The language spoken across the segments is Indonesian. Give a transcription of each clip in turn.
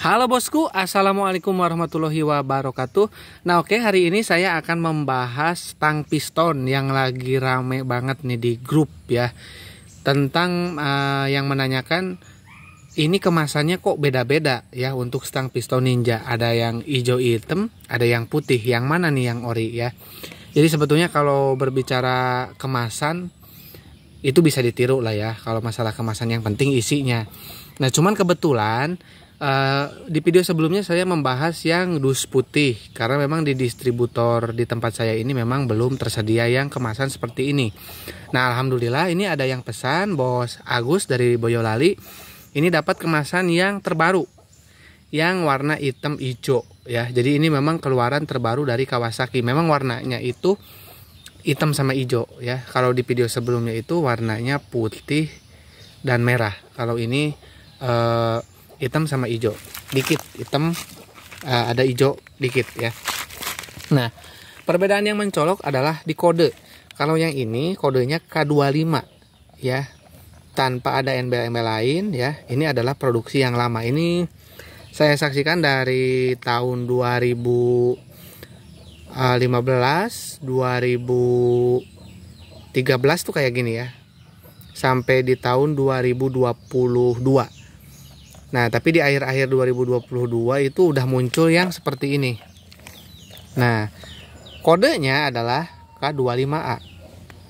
Halo bosku, assalamualaikum warahmatullahi wabarakatuh. Nah oke, hari ini saya akan membahas tang piston yang lagi rame banget nih di grup ya. Tentang yang menanyakan ini kemasannya kok beda-beda ya untuk stang piston Ninja. Ada yang hijau hitam, ada yang putih. Yang mana nih yang ori ya? Jadi sebetulnya kalau berbicara kemasan itu bisa ditiru lah ya. Kalau masalah kemasan yang penting isinya. Nah cuman kebetulan di video sebelumnya saya membahas yang dus putih karena memang di distributor di tempat saya ini memang belum tersedia yang kemasan seperti ini. Nah alhamdulillah ini ada yang pesan Bos Agus dari Boyolali. Ini dapat kemasan yang terbaru yang warna hitam hijau ya. Jadi ini memang keluaran terbaru dari Kawasaki. Memang warnanya itu hitam sama hijau ya. Kalau di video sebelumnya itu warnanya putih dan merah. Kalau ini hitam sama hijau, dikit hitam, ada hijau dikit ya. Nah perbedaan yang mencolok adalah di kode. Kalau yang ini kodenya K25 ya, tanpa ada embel-embel lain ya. Ini adalah produksi yang lama. Ini saya saksikan dari tahun 2015, 2013 tuh kayak gini ya, sampai di tahun 2022. Nah tapi di akhir-akhir 2022 itu udah muncul yang seperti ini. Nah kodenya adalah K25A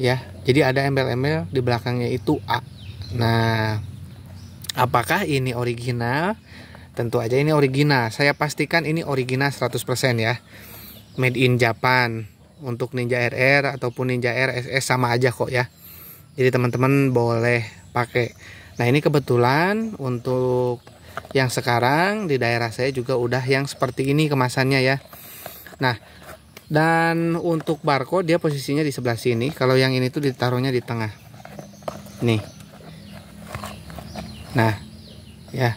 ya. Jadi ada embel-embel di belakangnya itu A. Nah apakah ini original? Tentu aja ini original. Saya pastikan ini original 100% ya. Made in Japan. Untuk Ninja RR ataupun Ninja RSS sama aja kok ya. Jadi teman-teman boleh pakai. Nah ini kebetulan untuk yang sekarang di daerah saya juga udah yang seperti ini kemasannya ya. Nah dan untuk barcode dia posisinya di sebelah sini. Kalau yang ini tuh ditaruhnya di tengah nih. Nah ya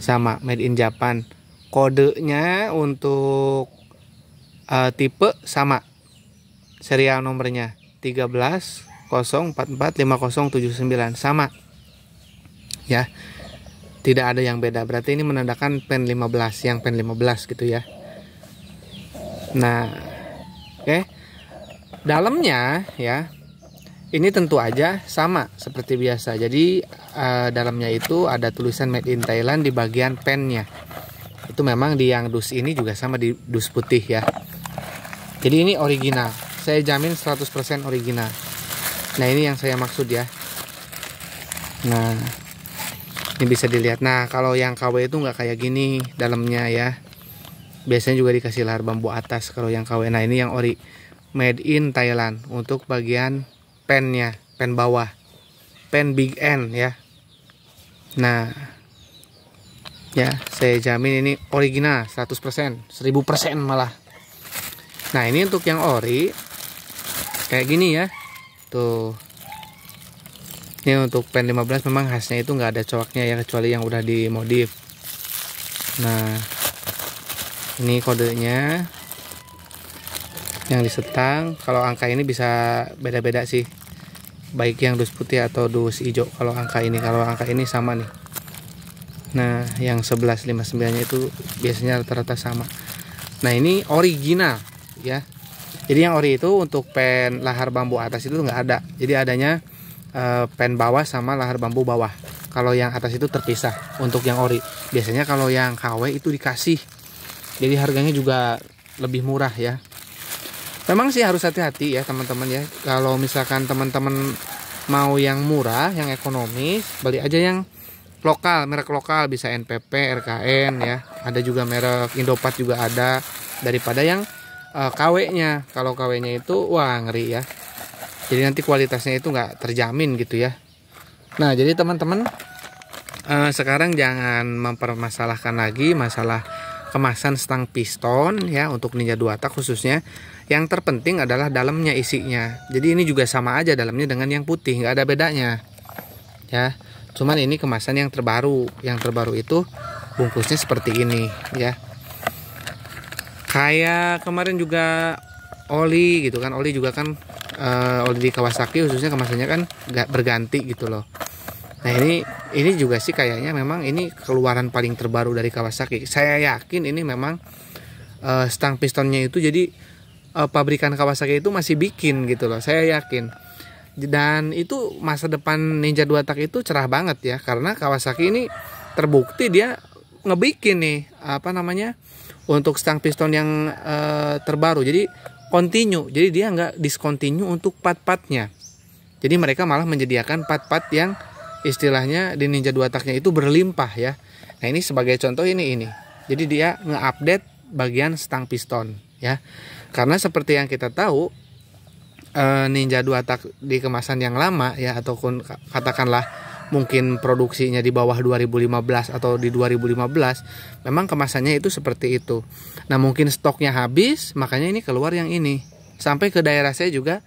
sama made in Japan. Kodenya untuk tipe sama, serial nomornya 13044579 sama ya, tidak ada yang beda. Berarti ini menandakan pen 15, yang pen 15 gitu ya. Nah oke, dalamnya ya ini tentu aja sama seperti biasa. Jadi dalamnya itu ada tulisan made in Thailand di bagian pennya. Itu memang di yang dus ini juga sama, di dus putih ya. Jadi ini original, saya jamin 100% original. Nah ini yang saya maksud ya. Nah ini bisa dilihat. Nah kalau yang KW itu nggak kayak gini dalamnya ya. Biasanya juga dikasih lahar bambu atas kalau yang KW. Nah ini yang ori, made in Thailand. Untuk bagian pennya, pen bawah, pen big end ya. Nah ya saya jamin ini original 100%, 1000% malah. Nah ini untuk yang ori kayak gini ya. Tuh. Ini untuk pen 15 memang khasnya itu nggak ada coaknya ya, kecuali yang udah dimodif. Nah ini kodenya yang disetang. Kalau angka ini bisa beda-beda sih, baik yang dus putih atau dus hijau. Kalau angka ini sama nih. Nah yang 1159 nya itu biasanya rata-rata sama. Nah ini original ya. Jadi yang ori itu untuk pen lahar bambu atas itu nggak ada. Jadi adanya pen bawah sama lahar bambu bawah. Kalau yang atas itu terpisah untuk yang ori. Biasanya kalau yang KW itu dikasih. Jadi harganya juga lebih murah ya. Memang sih harus hati-hati ya teman-teman ya. Kalau misalkan teman-teman mau yang murah, yang ekonomis, beli aja yang lokal, merek lokal. Bisa NPP, RKN ya. Ada juga merek Indopat juga ada. Daripada yang KW-nya. Kalau KW-nya itu wah ngeri ya. Jadi nanti kualitasnya itu nggak terjamin gitu ya. Nah jadi teman-teman sekarang jangan mempermasalahkan lagi masalah kemasan stang piston ya untuk Ninja 2 tak khususnya. Yang terpenting adalah dalamnya isinya. Jadi ini juga sama aja dalamnya dengan yang putih, nggak ada bedanya ya. Cuman ini kemasan yang terbaru. Yang terbaru itu bungkusnya seperti ini ya. Kayak kemarin juga oli gitu kan. Oli juga kan oli di Kawasaki khususnya kemasannya kan nggak berganti gitu loh. Nah ini juga sih kayaknya memang ini keluaran paling terbaru dari Kawasaki. Saya yakin ini memang stang pistonnya itu jadi pabrikan Kawasaki itu masih bikin gitu loh. Saya yakin. Dan itu masa depan Ninja 2 tak itu cerah banget ya, karena Kawasaki ini terbukti dia ngebikin nih untuk stang piston yang terbaru. Jadi continue. Jadi dia nggak discontinue untuk part-partnya. Jadi mereka malah menyediakan part-part yang istilahnya di Ninja 2 taknya itu berlimpah ya. Nah ini sebagai contoh ini. Jadi dia nge-update bagian stang piston ya. Karena seperti yang kita tahu Ninja 2 tak di kemasan yang lama ya, ataupun katakanlah mungkin produksinya di bawah 2015 atau di 2015, memang kemasannya itu seperti itu. Nah mungkin stoknya habis, makanya ini keluar yang ini. Sampai ke daerah saya juga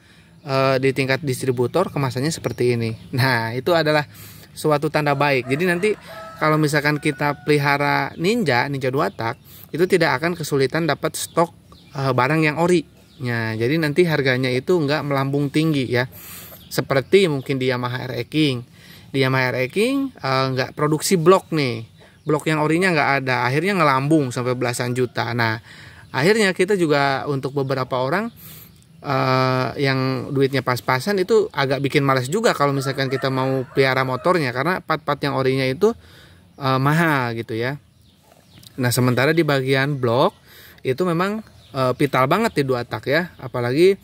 di tingkat distributor kemasannya seperti ini. Nah itu adalah suatu tanda baik. Jadi nanti kalau misalkan kita pelihara Ninja 2 tak, itu tidak akan kesulitan dapat stok barang yang ori. Nah, jadi nanti harganya itu nggak melambung tinggi ya. Seperti mungkin di Yamaha RE King. Di Yamaha RE King nggak produksi blok nih. Blok yang orinya nggak ada. Akhirnya ngelambung sampai belasan juta. Nah, akhirnya kita juga untuk beberapa orang yang duitnya pas-pasan itu agak bikin malas juga kalau misalkan kita mau pelihara motornya, karena part-part yang orinya itu mahal gitu ya. Nah sementara di bagian blok itu memang vital banget di 2 tak ya, apalagi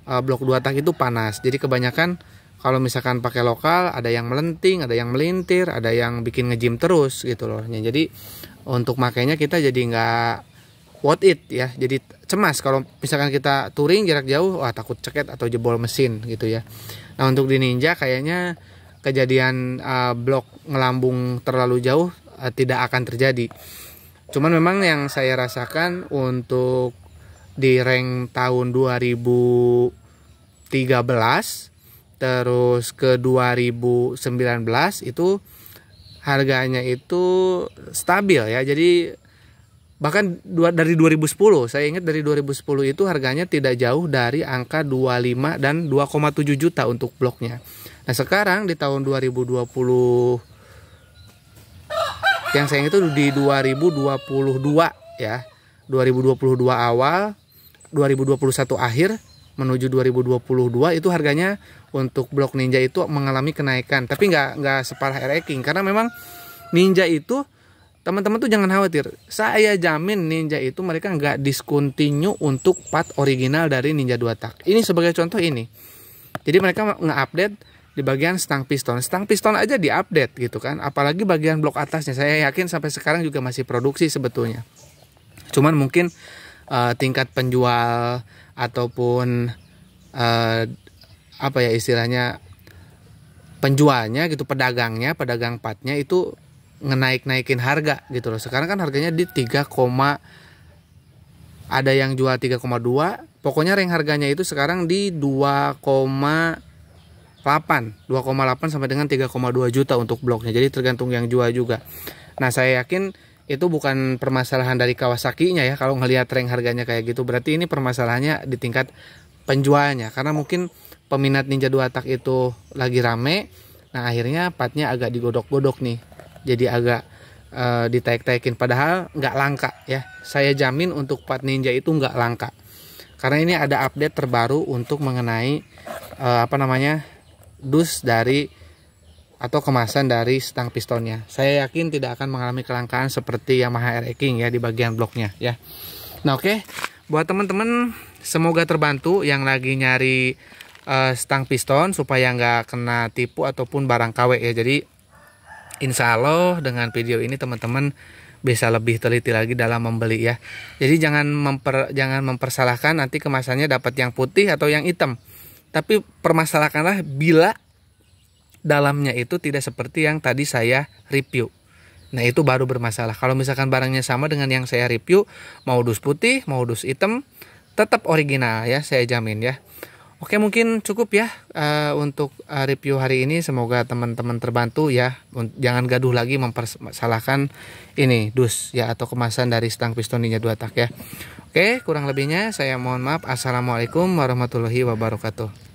blok 2 tak itu panas. Jadi kebanyakan kalau misalkan pakai lokal ada yang melenting, ada yang melintir, ada yang bikin ngejim terus gitu loh. Jadi untuk makainya kita jadi nggak worth it ya, jadi cemas kalau misalkan kita touring jarak jauh, wah takut ceket atau jebol mesin gitu ya. Nah untuk di Ninja kayaknya kejadian blok ngelambung terlalu jauh tidak akan terjadi. Cuman memang yang saya rasakan untuk di rank tahun 2013 terus ke 2019 itu harganya itu stabil ya. Jadi bahkan dari 2010, saya ingat dari 2010 itu harganya tidak jauh dari angka 25 dan 2,7 juta untuk bloknya. Nah sekarang di tahun 2020 yang saya ingat itu di 2022 ya, 2022 awal, 2021 akhir menuju 2022 itu harganya untuk blok Ninja itu mengalami kenaikan, tapi nggak separah RE King, karena memang Ninja itu teman-teman tuh jangan khawatir, saya jamin Ninja itu mereka nggak discontinue untuk part original dari Ninja 2 tak. Ini sebagai contoh ini. Jadi mereka nge-update di bagian stang piston. Stang piston aja diupdate gitu kan. Apalagi bagian blok atasnya. Saya yakin sampai sekarang juga masih produksi sebetulnya. Cuman mungkin tingkat penjual ataupun apa ya istilahnya penjualnya gitu, pedagang partnya itu naikin harga gitu loh. Sekarang kan harganya di 3, ada yang jual 3,2. Pokoknya rank harganya itu sekarang di 2,8 sampai dengan 3,2 juta untuk bloknya. Jadi tergantung yang jual juga. Nah, saya yakin itu bukan permasalahan dari Kawasaki-nya ya. Kalau ngelihat rank harganya kayak gitu, berarti ini permasalahannya di tingkat penjualnya. Karena mungkin peminat Ninja 2 tak itu lagi rame. Nah, akhirnya partnya agak digodok-godok nih. Jadi agak ditaik-taikin, padahal nggak langka ya. Saya jamin untuk part Ninja itu nggak langka, karena ini ada update terbaru untuk mengenai dus dari atau kemasan dari stang pistonnya. Saya yakin tidak akan mengalami kelangkaan seperti Yamaha RE King ya di bagian bloknya ya. Nah oke, buat teman-teman semoga terbantu yang lagi nyari stang piston supaya nggak kena tipu ataupun barang KW ya. Jadi insya Allah dengan video ini teman-teman bisa lebih teliti lagi dalam membeli ya. Jadi jangan mempersalahkan nanti kemasannya dapat yang putih atau yang hitam. Tapi permasalahkanlah bila dalamnya itu tidak seperti yang tadi saya review. Nah itu baru bermasalah. Kalau misalkan barangnya sama dengan yang saya review, mau dus putih, mau dus hitam, tetap original ya, saya jamin ya. Oke, mungkin cukup ya untuk review hari ini. Semoga teman-teman terbantu ya. Jangan gaduh lagi mempersalahkan ini dus ya atau kemasan dari stang piston Ninja 2 tak ya. Oke, kurang lebihnya saya mohon maaf. Assalamualaikum warahmatullahi wabarakatuh.